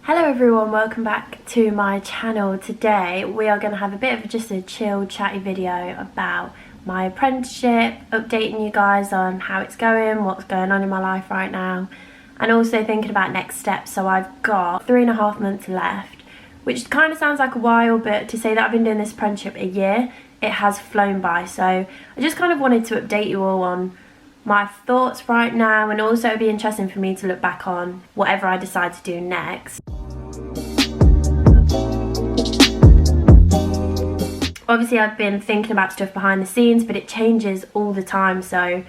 Hello everyone, welcome back to my channel. Today we are going to have a bit of just a chill chatty video about my apprenticeship, updating you guys on how it's going, what's going on in my life right now, and also thinking about next steps. So I've got 3.5 months left, which kind of sounds like a while, but to say that I've been doing this apprenticeship a year, it has flown by. So I just kind of wanted to update you all on my thoughts right now, and also it'd be interesting for me to look back on whatever I decide to do next. Obviously I've been thinking about stuff behind the scenes, but it changes all the time, so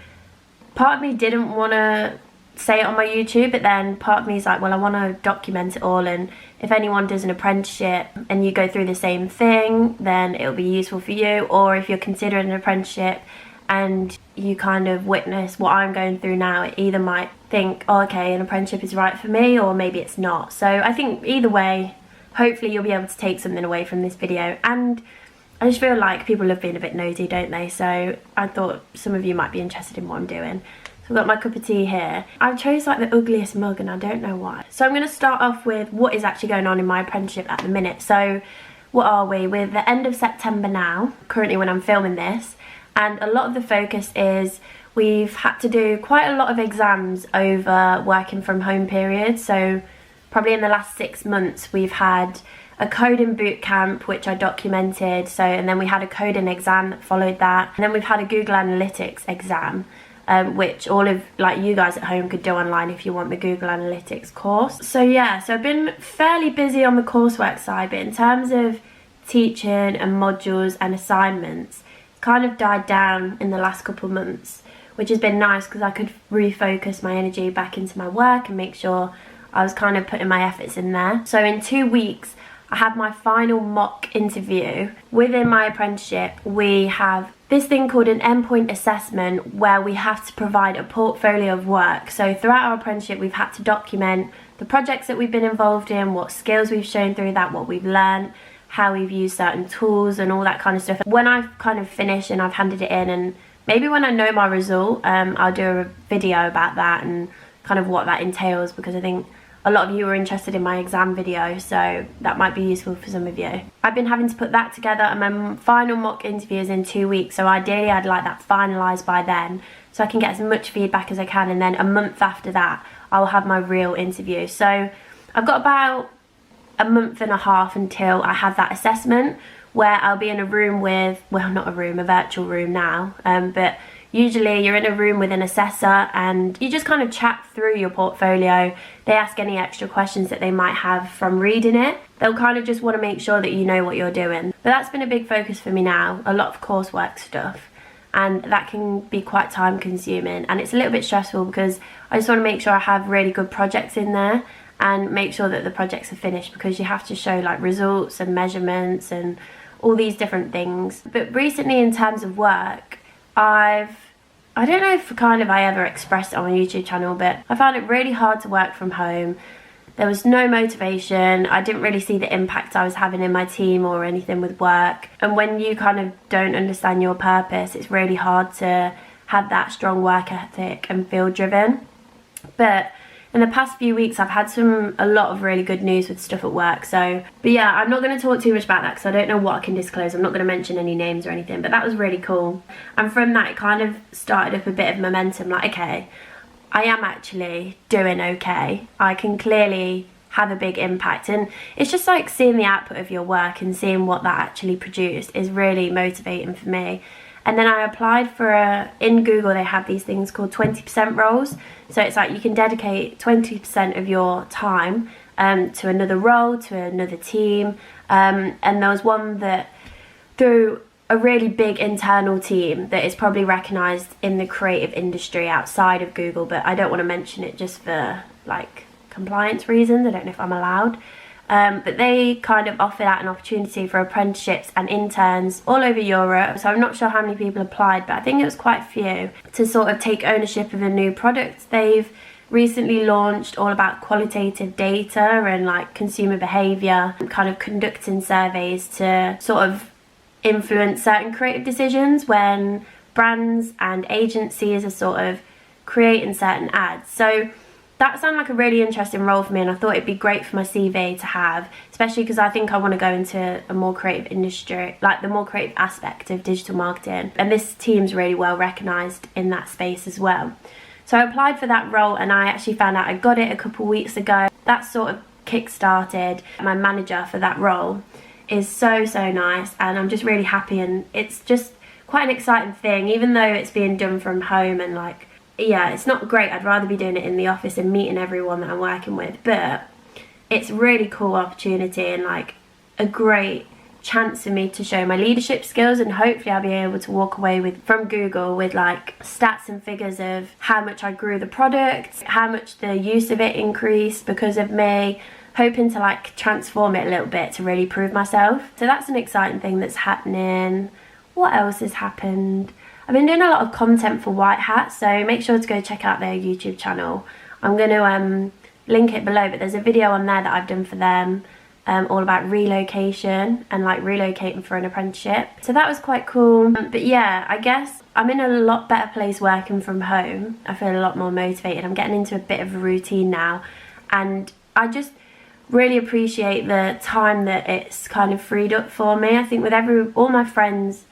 part of me didn't want to say it on my YouTube, but then part of me is like, well, I want to document it all, and if anyone does an apprenticeship and you go through the same thing, then it'll be useful for you. Or if you're considering an apprenticeship and you kind of witness what I'm going through now, it either might think, oh, okay, an apprenticeship is right for me, or maybe it's not. So I think either way, hopefully you'll be able to take something away from this video. And I just feel like people love being a bit nosy, don't they? So I thought some of you might be interested in what I'm doing. So I've got my cup of tea here. I chose like the ugliest mug and I don't know why. So I'm going to start off with what is actually going on in my apprenticeship at the minute. So what are we? We're the end of September now, currently when I'm filming this. And a lot of the focus is we've had to do quite a lot of exams over working from home period. So probably in the last 6 months we've had a coding boot camp, which I documented, and then we had a coding exam that followed that, and then we've had a Google Analytics exam, which all of like you guys at home could do online if you want the Google Analytics course. So yeah, so I've been fairly busy on the coursework side, but in terms of teaching and modules and assignments, it's kind of died down in the last couple of months, which has been nice because I could refocus my energy back into my work and make sure I was kind of putting my efforts in there. So in 2 weeks I have my final mock interview. Within my apprenticeship we have this thing called an endpoint assessment where we have to provide a portfolio of work. So throughout our apprenticeship we've had to document the projects that we've been involved in, what skills we've shown through that, what we've learned, how we've used certain tools and all that kind of stuff. When I've kind of finished and I've handed it in, and maybe when I know my result, I'll do a video about that and kind of what that entails, because I think a lot of you are interested in my exam video, so that might be useful for some of you. I've been having to put that together, and my final mock interview is in 2 weeks, so ideally I'd like that finalised by then so I can get as much feedback as I can, and then a month after that I'll have my real interview. So I've got about a month and a half until I have that assessment, where I'll be in a room with, well, not a room, a virtual room now, but usually you're in a room with an assessor and you just kind of chat through your portfolio. They ask any extra questions that they might have from reading it. They'll kind of just want to make sure that you know what you're doing. But that's been a big focus for me now, a lot of coursework stuff. And that can be quite time consuming, and it's a little bit stressful because I just want to make sure I have really good projects in there and make sure that the projects are finished, because you have to show like results and measurements and all these different things. But recently in terms of work, I don't know if I ever expressed it on my YouTube channel, but I found it really hard to work from home. There was no motivation. I didn't really see the impact I was having in my team or anything with work. And when you kind of don't understand your purpose, it's really hard to have that strong work ethic and feel driven. But in the past few weeks I've had a lot of really good news with stuff at work. But yeah, I'm not going to talk too much about that because I don't know what I can disclose. I'm not going to mention any names or anything, but that was really cool. And from that it kind of started up a bit of momentum, like, okay, I am actually doing okay. I can clearly have a big impact, and it's just like seeing the output of your work and seeing what that actually produced is really motivating for me. And then I applied for in Google they have these things called 20% roles. So it's like you can dedicate 20% of your time to another role, to another team. And there was one that through a really big internal team that is probably recognised in the creative industry outside of Google, but I don't want to mention it just for like compliance reasons. I don't know if I'm allowed. But they kind of offered out an opportunity for apprenticeships and interns all over Europe. So I'm not sure how many people applied, but I think it was quite a few, to sort of take ownership of a new product they've recently launched, all about qualitative data and like consumer behaviour, and kind of conducting surveys to sort of influence certain creative decisions when brands and agencies are sort of creating certain ads. So that sounded like a really interesting role for me, and I thought it'd be great for my CV to have, especially because I think I want to go into a more creative industry, like the more creative aspect of digital marketing, and this team's really well recognised in that space as well. So I applied for that role, and I actually found out I got it a couple weeks ago. That sort of kick-started my manager for that role. Is so nice, and I'm just really happy, and it's just quite an exciting thing, even though it's being done from home, and like, yeah, it's not great. I'd rather be doing it in the office and meeting everyone that I'm working with, but it's really cool opportunity and like a great chance for me to show my leadership skills, and hopefully I'll be able to walk away from Google with like stats and figures of how much I grew the product, how much the use of it increased because of me, hoping to like transform it a little bit to really prove myself. So that's an exciting thing that's happening. What else has happened? I've been doing a lot of content for White Hat, so make sure to go check out their YouTube channel. I'm going to link it below, but there's a video on there that I've done for them all about relocation and like relocating for an apprenticeship. So that was quite cool. But yeah, I guess I'm in a lot better place working from home. I feel a lot more motivated. I'm getting into a bit of a routine now, and I just really appreciate the time that it's kind of freed up for me. I think with all my friends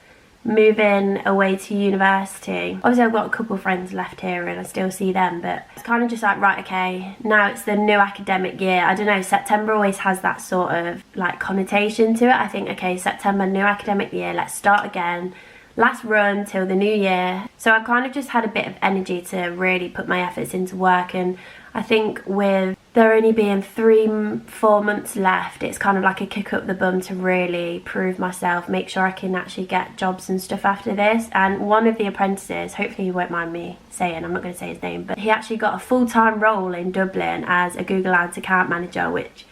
moving away to university, obviously I've got a couple of friends left here and I still see them, but it's kind of just like, right, okay, now it's the new academic year. I don't know, September always has that sort of like connotation to it. I think, okay, September, new academic year, let's start again, last run till the new year. So I kind of just had a bit of energy to really put my efforts into work, and I think with there only being 3-4 months left, it's kind of like a kick up the bum to really prove myself, make sure I can actually get jobs and stuff after this. And one of the apprentices, hopefully he won't mind me saying, I'm not going to say his name, but he actually got a full-time role in Dublin as a Google Ads account manager, which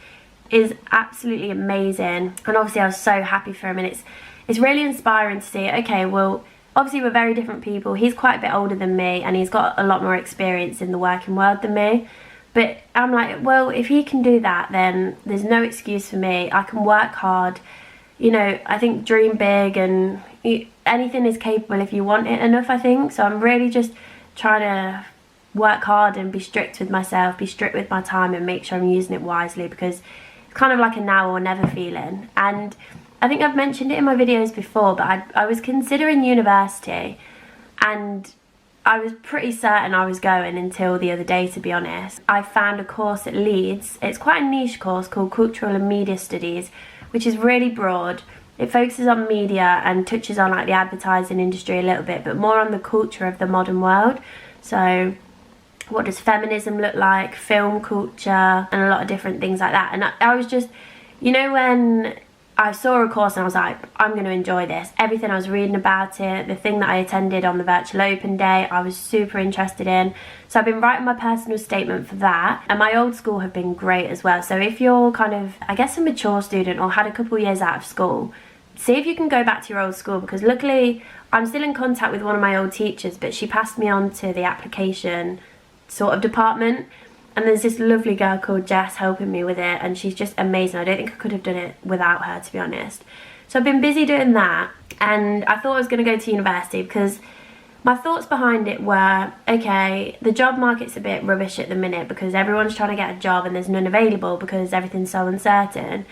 is absolutely amazing. And obviously I was so happy for him, and it's really inspiring to see, okay, well, obviously we're very different people. He's quite a bit older than me, and he's got a lot more experience in the working world than me. But I'm like, well, if he can do that, then there's no excuse for me. I can work hard. You know, I think dream big, and anything is capable if you want it enough, I think. So I'm really just trying to work hard and be strict with myself, be strict with my time, and make sure I'm using it wisely, because it's kind of like a now or never feeling. And I think I've mentioned it in my videos before, but I was considering university, and I was pretty certain I was going until the other day, to be honest. I found a course at Leeds. It's quite a niche course called Cultural and Media Studies, which is really broad. It focuses on media and touches on like the advertising industry a little bit, but more on the culture of the modern world. So what does feminism look like, film culture, and a lot of different things like that. And I was just, you know, when I saw a course and I was like, I'm going to enjoy this. Everything I was reading about it, the thing that I attended on the virtual open day, I was super interested in. So I've been writing my personal statement for that. And my old school have been great as well. So if you're kind of, I guess, a mature student or had a couple of years out of school, see if you can go back to your old school, because luckily I'm still in contact with one of my old teachers, but she passed me on to the application sort of department. And there's this lovely girl called Jess helping me with it, and she's just amazing. I don't think I could have done it without her, to be honest. So I've been busy doing that, and I thought I was going to go to university because my thoughts behind it were, okay, the job market's a bit rubbish at the minute because everyone's trying to get a job and there's none available because everything's so uncertain.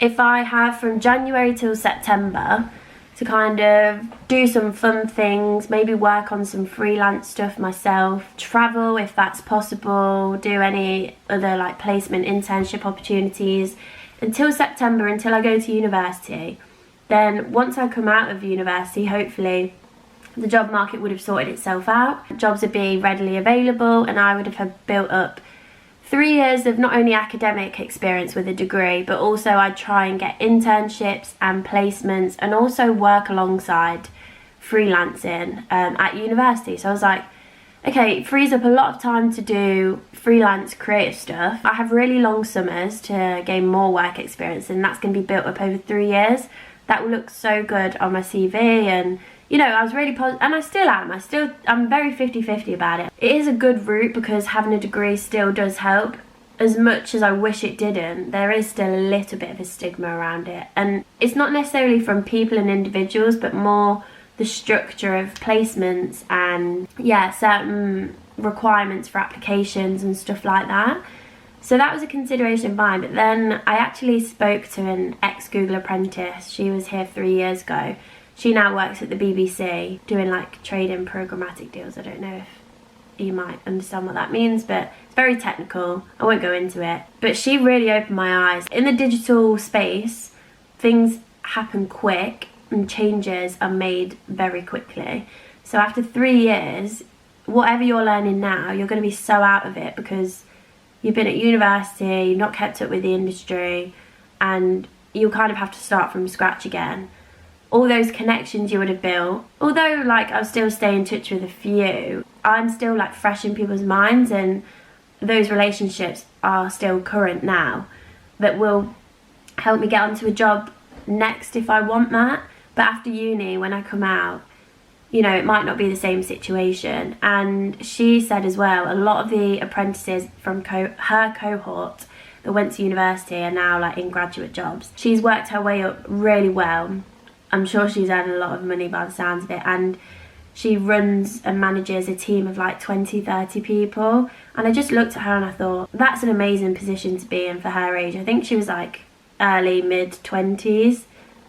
If I have from January till September to kind of do some fun things, maybe work on some freelance stuff myself, travel if that's possible, do any other like placement internship opportunities until September, until I go to university. Then once I come out of university, hopefully the job market would have sorted itself out. Jobs would be readily available, and I would have built up 3 years of not only academic experience with a degree, but also I'd try and get internships and placements and also work alongside freelancing at university. So I was like, okay, it frees up a lot of time to do freelance creative stuff. I have really long summers to gain more work experience, and that's going to be built up over 3 years. That will look so good on my CV, and you know, I was really positive, and I still am. I'm very 50-50 about it. It is a good route because having a degree still does help. As much as I wish it didn't, there is still a little bit of a stigma around it. And it's not necessarily from people and individuals, but more the structure of placements and, yeah, certain requirements for applications and stuff like that. So that was a consideration of mine. But then I actually spoke to an ex-Google apprentice. She was here 3 years ago. She now works at the BBC doing like trading programmatic deals. I don't know if you might understand what that means, but it's very technical. I won't go into it. But she really opened my eyes. In the digital space, things happen quick and changes are made very quickly. So after 3 years, whatever you're learning now, you're going to be so out of it because you've been at university, you've not kept up with the industry, and you'll kind of have to start from scratch again. All those connections you would have built, although like I'll still stay in touch with a few, I'm still like fresh in people's minds, and those relationships are still current now that will help me get onto a job next if I want that. But after uni, when I come out, you know, it might not be the same situation. And she said as well, a lot of the apprentices from her cohort that went to university are now like in graduate jobs. She's worked her way up really well. I'm sure she's earned a lot of money by the sounds of it, and she runs and manages a team of like 20-30 people. And I just looked at her and I thought, that's an amazing position to be in for her age. I think she was like early mid-20s.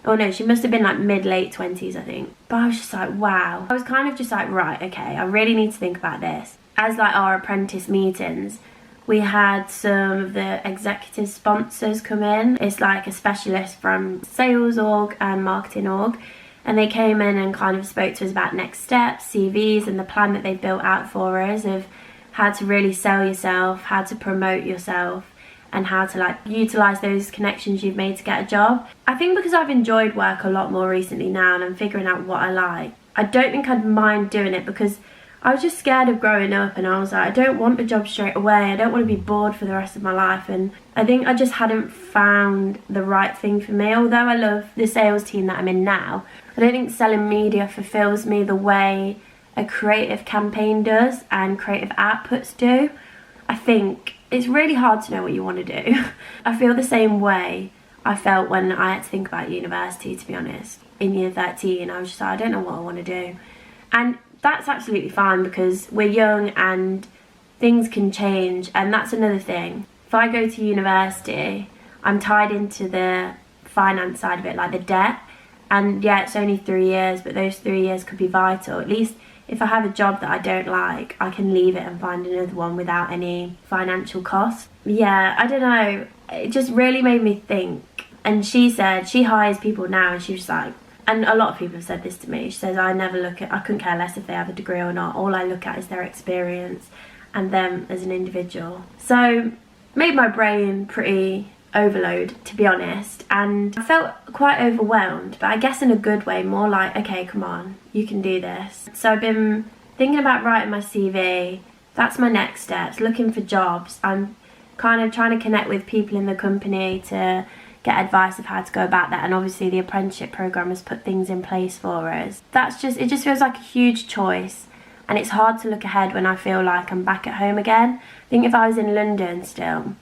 Oh no, she must have been like mid-late 20s, I think. But I was just like, wow. I was kind of just like, right, okay, I really need to think about this. As like our apprentice meetings, we had some of the executive sponsors come in. It's like a specialist from sales org and marketing org. And they came in and kind of spoke to us about next steps, CVs, and the plan that they built out for us of how to really sell yourself, how to promote yourself, and how to like utilize those connections you've made to get a job. I think because I've enjoyed work a lot more recently now and I'm figuring out what I like, I don't think I'd mind doing it, because I was just scared of growing up, and I was like, I don't want a job straight away. I don't want to be bored for the rest of my life. And I think I just hadn't found the right thing for me. Although I love the sales team that I'm in now, I don't think selling media fulfills me the way a creative campaign does and creative outputs do. I think it's really hard to know what you want to do. I feel the same way I felt when I had to think about university, to be honest. In year 13, I was just like, I don't know what I want to do. And that's absolutely fine, because we're young and things can change, and that's another thing. If I go to university, I'm tied into the finance side of it, like the debt, and yeah, it's only 3 years, but those 3 years could be vital. At least if I have a job that I don't like, I can leave it and find another one without any financial cost. Yeah, I don't know, it just really made me think. And she said she hires people now, and she was like, and a lot of people have said this to me, she says, I couldn't care less if they have a degree or not. All I look at is their experience and them as an individual. So made my brain pretty overload, to be honest, and I felt quite overwhelmed, but I guess in a good way, more like, okay, come on, you can do this. So I've been thinking about writing my CV. That's my next steps, looking for jobs. I'm kind of trying to connect with people in the company to get advice of how to go about that, and obviously the apprenticeship program has put things in place for us. It just feels like a huge choice, and it's hard to look ahead when I feel like I'm back at home again. I think if I was in London still,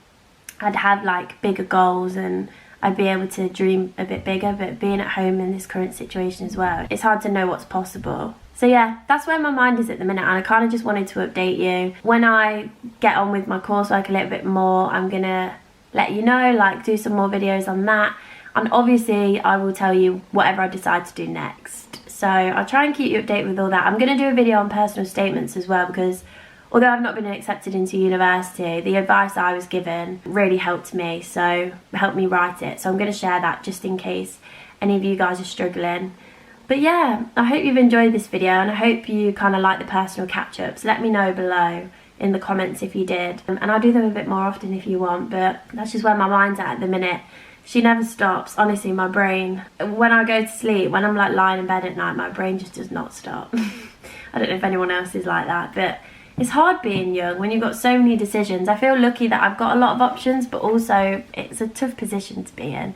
I'd have like bigger goals and I'd be able to dream a bit bigger, but being at home in this current situation as well, it's hard to know what's possible. So yeah, that's where my mind is at the minute, and I kind of just wanted to update you. When I get on with my coursework a little bit more, I'm gonna let you know, like do some more videos on that, and obviously I will tell you whatever I decide to do next. So I'll try and keep you updated with all that. I'm going to do a video on personal statements as well, because although I've not been accepted into university, the advice I was given really helped me, so helped me write it. So I'm going to share that just in case any of you guys are struggling. But yeah, I hope you've enjoyed this video, and I hope you kind of like the personal catch-ups. Let me know below in the comments if you did, and I'll do them a bit more often if you want, but that's just where my mind's at the minute. She never stops. Honestly, my brain, when I go to sleep, when I'm like lying in bed at night, my brain just does not stop. I don't know if anyone else is like that, but it's hard being young when you've got so many decisions. I feel lucky that I've got a lot of options, but also it's a tough position to be in.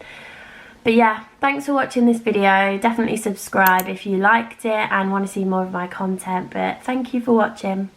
But yeah, thanks for watching this video. Definitely subscribe if you liked it and want to see more of my content, but thank you for watching.